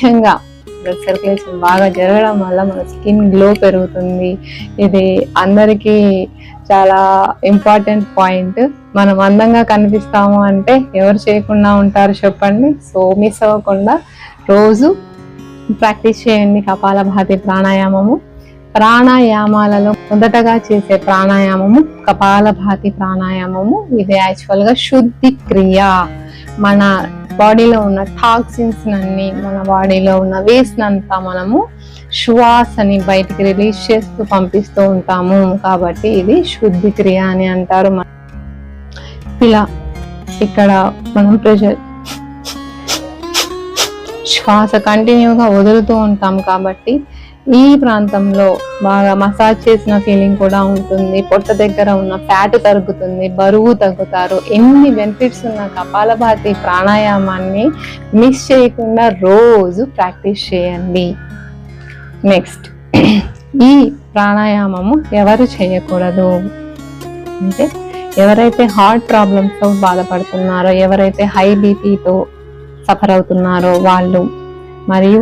ముఖ్యంగా blood circulation బాగా జరగడం వల్ల మన స్కిన్ గ్లో పెరుగుతుంది. ఇది అందరికీ చాలా ఇంపార్టెంట్ పాయింట్. మనం అందంగా కనిపిస్తాము అంటే ఎవరు చేయకుండా ఉంటారు చెప్పండి. సో మిస్ అవ్వకుండా రోజు ప్రాక్టీస్ చేయండి కపాలభాతి ప్రాణాయామము. ప్రాణాయామాలలో మొదటగా చేసే ప్రాణాయామము కపాలభాతి ప్రాణాయామము. ఇది యాక్చువల్గా శుద్ధి క్రియ. మన బాడీలో ఉన్న టాక్సిన్స్ అన్ని, మన బాడీలో ఉన్న వేస్ట్ అంతా మనము శ్వాసని బయటికి రిలీజ్ చేస్తూ పంపిస్తూ ఉంటాము. కాబట్టి ఇది శుద్ధి క్రియ అని అంటారు. ఇలా ఇక్కడ మనం ప్రెషర్ శ్వాస కంటిన్యూగా వదులుతూ ఉంటాం కాబట్టి ఈ ప్రాంతంలో బాగా మసాజ్ చేసిన ఫీలింగ్ కూడా ఉంటుంది. పొట్ట దగ్గర ఉన్న ఫ్యాట్ తగ్గుతుంది, బరువు తగ్గుతారు. ఎన్ని బెనిఫిట్స్ ఉన్న కపాలభాతి ప్రాణాయామాన్ని మిస్ చేయకుండా రోజు ప్రాక్టీస్ చేయండి. నెక్స్ట్, ఈ ప్రాణాయామము ఎవరు చేయకూడదు అంటే ఎవరైతే హార్ట్ ప్రాబ్లమ్స్తో బాధపడుతున్నారో, ఎవరైతే హై బీపీతో సఫర్ అవుతున్నారో వాళ్ళు, మరియు